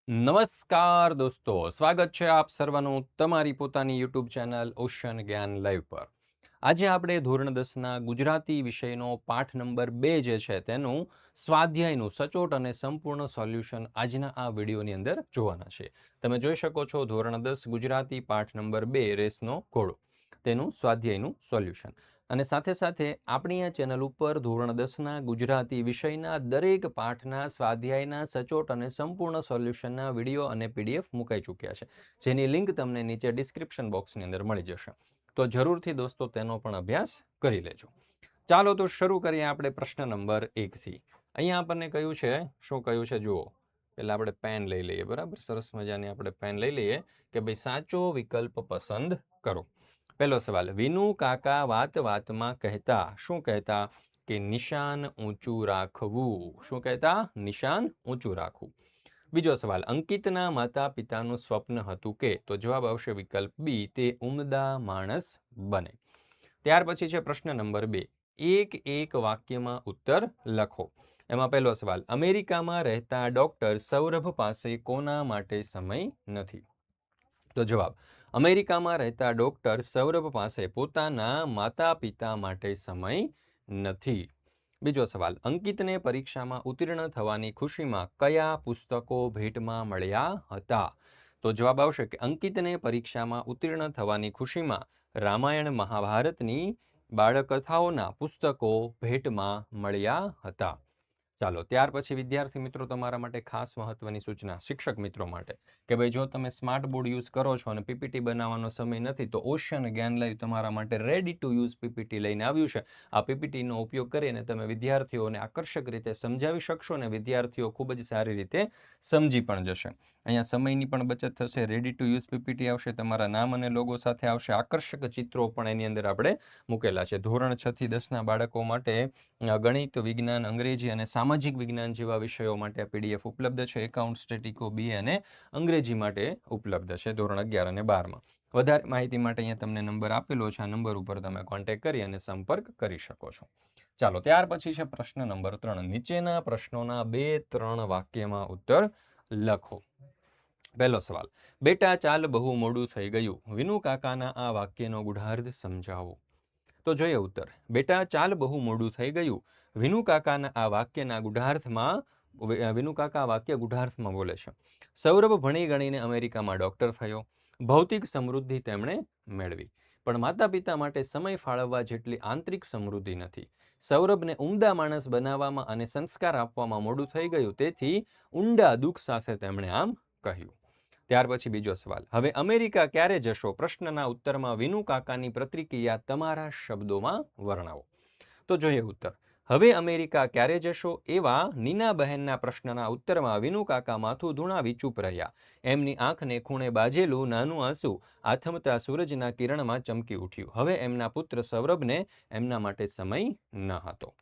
નમસ્કાર દોસ્તો, સ્વાગત છે આપ સર્વનું તમારી પોતાની યુટ્યુબ ચેનલ ઓશન જ્ઞાન લાઈવ પર. આજે આપણે ધોરણ 10ના ગુજરાતી વિષયનો પાઠ નંબર 2 જે છે તેનું સ્વાધ્યાયનું સચોટ અને સંપૂર્ણ સોલ્યુશન આજના આ વિડીયોની અંદર જોવાના છે. તમે જોઈ શકો છો ધોરણ 10 ગુજરાતી પાઠ નંબર 2 રેસનો ઘોડો, તેનું સ્વાધ્યાયનું સોલ્યુશન. અને સાથે સાથે આપણી આ ચેનલ ઉપર ધોરણ 10ના ગુજરાતી વિષયના દરેક પાઠના સ્વાધ્યાયના સચોટ અને સંપૂર્ણ સોલ્યુશનના વિડીયો અને પીડીએફ મુકાઈ ચૂક્યા છે, જેની લિંક તમને નીચે ડિસ્ક્રિપ્શન બોક્સની અંદર મળી જશે. તો જરૂરથી દોસ્તો તેનો પણ અભ્યાસ કરી લેજો. ચાલો તો શરૂ કરીએ આપણે પ્રશ્ન નંબર 1 થી. અહીંયા આપણને કહ્યું છે, શું કહ્યું છે જુઓ. પહેલા આપણે પેન લઈ લઈએ, બરાબર. સરસ મજાની આપણે પેન લઈ લઈએ કે ભાઈ સાચો વિકલ્પ પસંદ કરો. પહેલો સવાલ, વિનુ કાકા વાત વાતમાં કહેતા, શું કહેતા? કે નિશાન ઊંચું રાખવું. શું કહેતા? નિશાન ઊંચું રાખવું. બીજો સવાલ, અંકિતના માતા પિતાનું સ્વપ્ન હતું કે, તો જવાબ આવશે વિકલ્પ બી, તે ઉમદા માણસ બને. ત્યાર પછી છે પ્રશ્ન નંબર 2, એક એક વાક્યમાં ઉત્તર લખો. એમાં પહેલો સવાલ, અમેરિકામાં રહેતા ડોક્ટર સૌરભ પાસે કોના માટે સમય નથી? તો જવાબ, અમેરિકામાં રહેતા ડોક્ટર સૌરભ પાસે પોતાના માતા પિતા માટે સમય નથી. બીજો સવાલ, અંકિતને પરીક્ષામાં ઉત્તીર્ણ થવાની ખુશીમાં કયા પુસ્તકો ભેટમાં મળ્યા હતા? તો જવાબ આવશે કે અંકિતને પરીક્ષામાં ઉત્તીર્ણ થવાની ખુશીમાં રામાયણ મહાભારતની બાળકથાઓના પુસ્તકો ભેટમાં મળ્યા હતા. ચાલો, ત્યાર પછી વિદ્યાર્થી મિત્રો તમારા માટે ખાસ મહત્વની સૂચના શિક્ષક મિત્રો માટે કે ભાઈ, જો તમે સ્માર્ટ બોર્ડ યુઝ કરો છો અને પીપીટી બનાવવાનો સમય નથી, તો ઓશન જ્ઞાન લાઈવ તમારા માટે રેડી ટુ યુઝ પીપીટી લઈને આવ્યું છે. આ પીપીટીનો ઉપયોગ કરીને તમે વિદ્યાર્થીઓને આકર્ષક રીતે સમજાવી શકશો અને વિદ્યાર્થીઓ ખૂબ જ સારી રીતે સમજી પણ જશે. અહીંયા સમયની પણ બચત થશે. રેડી ટુ યુઝ પીપીટી આવશે, તમારા નામ અને લોગો સાથે આવશે. આકર્ષક ચિત્રો પણ એની અંદર આપણે મૂકેલા છે. ધોરણ 6 થી 10ના બાળકો માટે ગણિત, વિજ્ઞાન, અંગ્રેજી અને સામાજિક વિજ્ઞાન જેવા વિષયો માટે આ પીડીએફ ઉપલબ્ધ છે. એકાઉન્ટ, સ્ટેટિકો, બીએ અને અંગ્રેજી માટે ઉપલબ્ધ છે ધોરણ 11 અને 12માં. વધારે માહિતી માટે અહીંયા તમને નંબર આપેલો છે. આ નંબર ઉપર તમે કોન્ટેક્ટ કરી અને સંપર્ક કરી શકો છો. ચાલો, ત્યાર પછી છે પ્રશ્ન નંબર 3. નીચેના પ્રશ્નોના 2-3 વાક્યમાં ઉત્તર લખો. પહેલો સવાલ, બેટા ચાલ બહુ મોડું થઈ ગયું. વિનુ કાકાના આ વાક્યનો ગૂઢાર્થ સમજાવો. તો જોઈએ ઉત્તર. બેટા ચાલ બહુ મોડું થઈ ગયું. વિનુ કાકાના આ વાક્યના ગૂઢાર્થમાં વિનુ કાકા આ વાક્ય ગૂઢાર્થમાં બોલે છે. સૌરભ ભણી ગણીને અમેરિકામાં ડોક્ટર થયો. ભૌતિક સમૃદ્ધિ તેમણે મેળવી, પણ માતા પિતા માટે સમય ફાળવવા જેટલી આંતરિક સમૃદ્ધિ નથી. સૌરભને ઉમદા માણસ બનાવવામાં અને સંસ્કાર આપવામાં મોડું થઈ ગયું, તેથી ઊંડા દુઃખ સાથે તેમણે આમ કહ્યું. ત્યાર પછી બીજો સવાલ, હવે અમેરિકા ક્યારે જશો? પ્રશ્નના ઉત્તરમાં વિનુ કાકાની પ્રતિક્રિયા તમારા શબ્દોમાં વર્ણવો. તો જોઈએ ઉત્તર. હવે અમેરિકા ક્યારે જશો એવા નીના બહેનના પ્રશ્નના ઉત્તરમાં વિનુ કાકા માથું ધૂણાવી ચૂપ રહ્યા. એમની આંખને ખૂણે બાજેલું નાનું આંસુ આથમતા સૂરજના કિરણમાં ચમકી ઉઠ્યું. હવે એમના પુત્ર સૌરભને એમના માટે સમય ન હતો.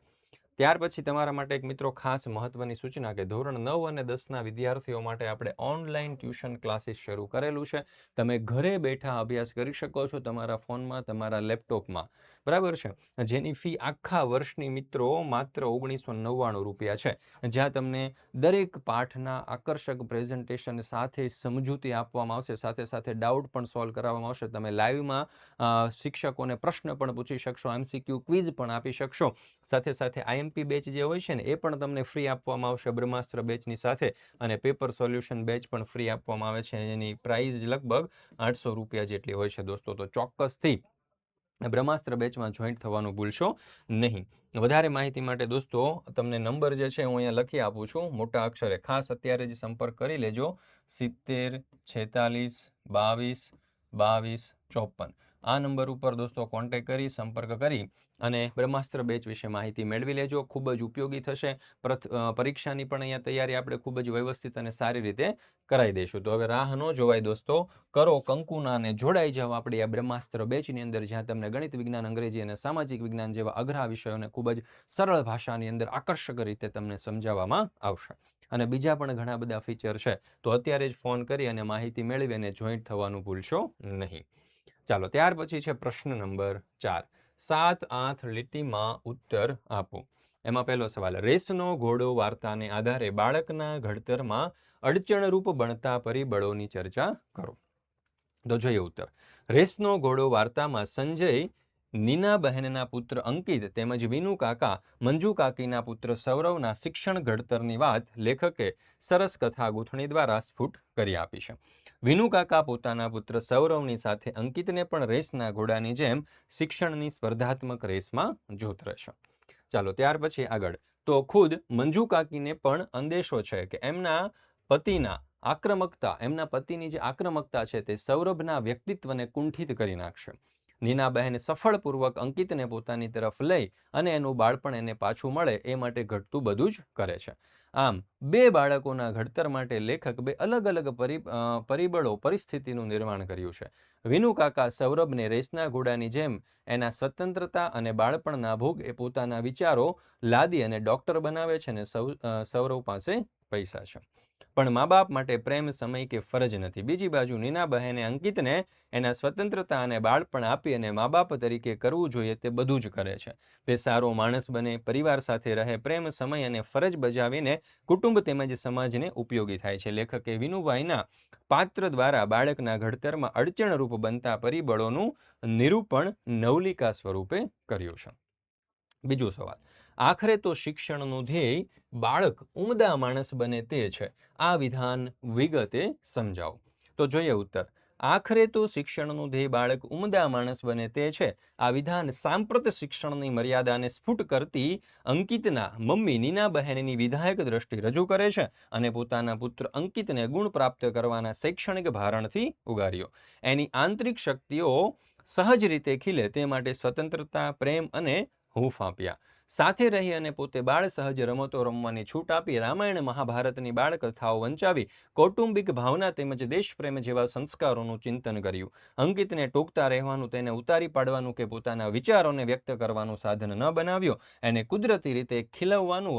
ત્યાર પછી તમારા માટે એક મિત્રો ખાસ મહત્વની સૂચના કે ધોરણ 9 અને 10ના વિદ્યાર્થીઓ માટે આપણે ઓનલાઈન ટ્યુશન ક્લાસીસ શરૂ કરેલું છે. તમે ઘરે બેઠા અભ્યાસ કરી શકો છો તમારા ફોનમાં, તમારા લેપટોપમાં, બરાબર છે. જેની ફી આખા વર્ષની મિત્રો માત્ર 1999 રૂપિયા છે. જ્યાં તમને દરેક પાઠના આકર્ષક પ્રેઝન્ટેશન સાથે સમજૂતી આપવામાં આવશે, સાથે સાથે ડાઉટ પણ સોલ્વ કરવામાં આવશે. તમે લાઈવમાં શિક્ષકોને પ્રશ્ન પણ પૂછી શકશો, એમસીક્યુ ક્વિઝ પણ આપી શકશો. સાથે સાથે આઈએમપી બેચ જે હોય છે ને એ પણ તમને ફ્રી આપવામાં આવશે બ્રહ્માસ્ત્ર બેચની સાથે, અને પેપર સોલ્યુશન બેચ પણ ફ્રી આપવામાં આવે છે. એની પ્રાઇસ લગભગ 800 રૂપિયા જેટલી હોય છે દોસ્તો. તો ચોક્કસથી બ્રહ્માસ્ત્ર બેચમાં જોઈન્ટ થવાનું ભૂલશો નહીં. વધારે માહિતી માટે દોસ્તો તમને નંબર જે છે હું અહીંયા લખી આપું છું મોટા અક્ષરે. ખાસ અત્યારે જ સંપર્ક કરી લેજો. 70 46 22 22 54 આ નંબર ઉપર દોસ્તો કોન્ટેક્ટ કરી સંપર્ક કરી અને બ્રહ્માસ્ત્ર બેચ વિશે માહિતી મેળવી લેજો. ખૂબ જ ઉપયોગી થશે. પરીક્ષાની પણ અહીંયા તૈયારી આપણે ખૂબ જ વ્યવસ્થિત અને સારી રીતે કરાવી દઈશું. તો હવે રાહ ન જોવાય દોસ્તો, કરો કંકુના અને જોડાઈ જાઓ આપણી આ બ્રહ્માસ્ત્ર બેચની અંદર, જ્યાં તમને ગણિત, વિજ્ઞાન, અંગ્રેજી અને સામાજિક વિજ્ઞાન જેવા અઘરા વિષયોને ખૂબ જ સરળ ભાષાની અંદર આકર્ષક રીતે તમને સમજાવવામાં આવશે. અને બીજા પણ ઘણા બધા ફીચર છે. તો અત્યારે જ ફોન કરી અને માહિતી મેળવી અને જોઈન્ટ થવાનું ભૂલશો નહીં. ચાલો, ત્યાર પછી છે પ્રશ્ન નંબર 4. 7-8 લીટીમાં ઉત્તર આપો. એમાં પહેલો સવાલ, રેસનો ઘોડો વાર્તાને આધારે બાળકના ઘડતરમાં અડચણરૂપ બનતા પરિબળોની ચર્ચા કરો. તો જોઈએ ઉત્તર. રેસનો ઘોડો વાર્તામાં સંજય નીનાબહેનના પુત્ર અંકિત તેમજ વિનુ કાકા મંજુ કાકીના પુત્ર સૌરવના શિક્ષણ ઘડતરની વાત લેખકે સરસ કથા ગૂંથણી દ્વારા સ્ફુટ કરી આપી છે. વિનુ કાકા પોતાના પુત્ર સૌરવની સાથે અંકિતને પણ રેસના ઘોડાની જેમ શિક્ષણની સ્પર્ધાત્મક રેસમાં જોતરે છે. ચાલો ત્યાર પછી આગળ. તો ખુદ મંજુ કાકીને પણ અંદેશો છે કે એમના પતિની જે આક્રમકતા છે તે સૌરભના વ્યક્તિત્વને કુંઠિત કરી નાખશે. નીનાબહેન સફળપૂર્વક અંકિતને પોતાની તરફ લઈ અને એનું બાળપણ એને પાછું મળે એ માટે ઘટતું બધું જ કરે છે. આમ બે બાળકોના ઘડતર માટે લેખક બે અલગ અલગ પરિસ્થિતિનું નિર્માણ કર્યું છે. વિનુ કાકા સૌરભને રેસના ઘોડાની જેમ એના સ્વતંત્રતા અને બાળપણના ભોગ એ પોતાના વિચારો લાદી અને ડોક્ટર બનાવે છે અને સૌરવ પાસે પૈસા છે. પણ મા બાપ માટે પ્રેમ, સમય કે ફરજ નથી. બીજી બાજુ નીનાબહેને અંકિતને એના સ્વતંત્રતા અને બાળપણ આપી અને મા બાપ તરીકે કરવું જોઈએ તે બધું જ કરે છે. તે સારો માણસ બને, પરિવાર સાથે રહે, પ્રેમ, સમય અને ફરજ બજાવીને કુટુંબ તેમજ સમાજને ઉપયોગી થાય છે. લેખકે વિનુભાઈના પાત્ર દ્વારા બાળકના ઘડતરમાં અડચણરૂપ બનતા પરિબળોનું નિરૂપણ નવલિકા સ્વરૂપે કર્યું છે. બીજો સવાલ. આખરે તો શિક્ષણનું ધ્યેય બાળક ઉમદા માણસ બને તે છે. આ વિધાન વિગતે સમજાવો. તો જોઈએ ઉત્તર. આખરે તો શિક્ષણનું ધ્યેય બાળક ઉમદા માણસ બને તે છે. આ વિધાન સાંપ્રત શિક્ષણની મર્યાદાને સ્ફુટ કરતી અંકિતના મમ્મી નીનાબહેનની વિધાયક દ્રષ્ટિ રજૂ કરે છે અને પોતાના પુત્ર અંકિતને ગુણ પ્રાપ્ત કરવાના શૈક્ષણિક ભારણથી ઉગાર્યો. એની આંતરિક શક્તિઓ સહજ રીતે ખીલે તે માટે સ્વતંત્રતા, પ્રેમ અને હૂંફ આપ્યા. સાથે રહી અને પોતે બાળ સહજ રમતો રમવાની છૂટ આપી. રામાયણ મહાભારતની બાળકથાઓ વંચાવી. કૌટુંબિક ભાવના તેમજ દેશપ્રેમ જેવા સંસ્કારોનું ચિંતન કર્યું. અંકિતને ટોકતા રહેવાનું, તેને ઉતારી પાડવાનું કે પોતાના વિચારોને વ્યક્ત કરવાનું સાધન ન બનાવ્યો. એને કુદરતી રીતે ખીલવવાનું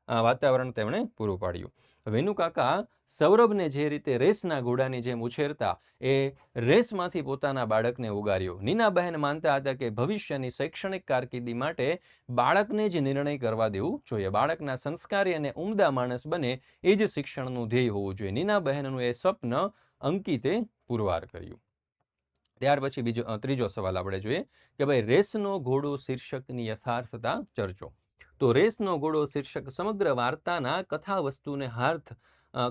વાતાવરણ તેમણે પૂરું પાડ્યું. વિનુ કાકા સૌરભને જે રીતે રેસના ઘોડાની જેમ ઉછેરતા એ રેસમાંથી પોતાના બાળકને ઉગાર્યો. નીનાબહેન માનતા હતા કે ભવિષ્યની શૈક્ષણિક કારકિર્દી માટે બાળકને જ નિર્ણય કરવા દેવું જોઈએ. બાળકના સંસ્કારી અને ઉમદા માણસ બને એ જ શિક્ષણનું ધ્યેય હોવું જોઈએ. નીનાબહેનનું એ સ્વપ્ન અંકિતે પુરવાર કર્યું. ત્યાર પછી ત્રીજો સવાલ આપણે જોઈએ કે ભાઈ રેસનો ઘોડો શીર્ષકની યથાર્થતા ચર્ચો. તો રેસનો ઘોડો શીર્ષક સમગ્ર વાર્તાના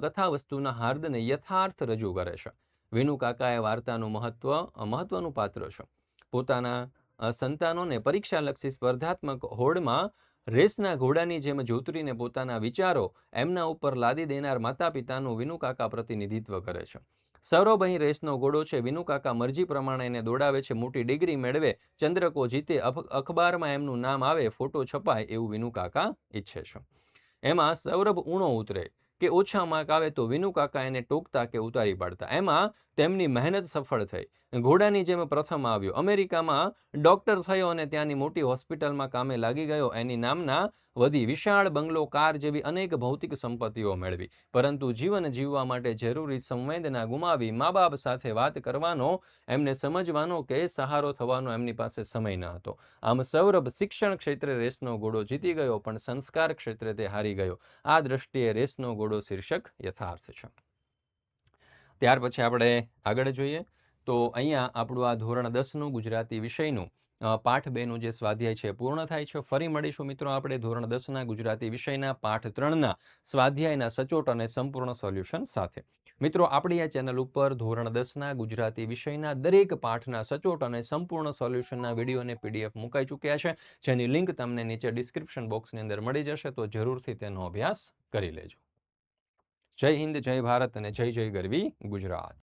કથાવસ્તુના હાર્દને યથાર્થ રજૂ કરે છે. વિનુ કાકાએ વાર્તાનું મહત્વનું પાત્ર છે. પોતાના સંતાનોને પરીક્ષાલક્ષી સ્પર્ધાત્મક હોડમાં રેસના ઘોડાની જેમ જોતરીને પોતાના વિચારો એમના ઉપર લાદી દેનાર માતા પિતાનું વિનુ કાકા પ્રતિનિધિત્વ કરે છે. સૌરભ અહીં રેસનો ઘોડો છે. વિનુ કાકા મરજી પ્રમાણે એને દોડાવે છે. મોટી ડિગ્રી મેળવે, ચંદ્રકો જીતે, અખબારમાં એમનું નામ આવે, ફોટો છપાય એવું વિનુ કાકા ઈચ્છે છે. એમાં સૌરભ ઊણો ઉતરે કે ઓછા માર્ક આવે તો વિનુ કાકા એને ટોકતા કે ઉતારી પાડતા. એમાં તેમની મહેનત સફળ થઈ. ઘોડાની જેમ પ્રથમ આવ્યો, અમેરિકામાં ડોક્ટર થયો અને ત્યાંની મોટી હોસ્પિટલમાં કામે લાગી ગયો. એની નામના વધી, વિશાળ બંગલો, કાર જેવી અનેક ભૌતિક સંપત્તિઓ મેળવી. પરંતુ જીવન જીવવા માટે જરૂરી સંવેદના ગુમાવી. મા બાપ સાથે વાત કરવાનો, એમને સમજવાનો કે સહારો થવાનો એમની પાસે સમય ન હતો. આમ સૌરભ શિક્ષણ ક્ષેત્રે રેસનો ઘોડો જીતી ગયો, પણ સંસ્કાર ક્ષેત્રે તે હારી ગયો. આ દ્રષ્ટિએ રેસનો ઘોડો શીર્ષક યથાર્થ છે. ત્યાર પછી આપણે આગળ જોઈએ તો અહીંયા આપણું આ ધોરણ 10નું ગુજરાતી વિષયનું પાઠ 2નું જે સ્વાધ્યાય છે પૂર્ણ થાય છે. ફરી મળીશું મિત્રો આપણે ધોરણ 10ના ગુજરાતી વિષયના પાઠ 3ના સ્વાધ્યાયના સચોટ અને સંપૂર્ણ સોલ્યુશન સાથે. મિત્રો આપણી આ ચેનલ ઉપર ધોરણ 10ના ગુજરાતી વિષયના દરેક પાઠના સચોટ અને સંપૂર્ણ સોલ્યુશનના વિડીયો અને પીડીએફ મુકાઈ ચૂક્યા છે, જેની લિંક તમને નીચે ડિસ્ક્રિપ્શન બોક્સની અંદર મળી જશે, તો જરૂરથી તેનો અભ્યાસ કરી લેજો. જય હિન્દ, જય ભારત અને જય જય ગરવી ગુજરાત.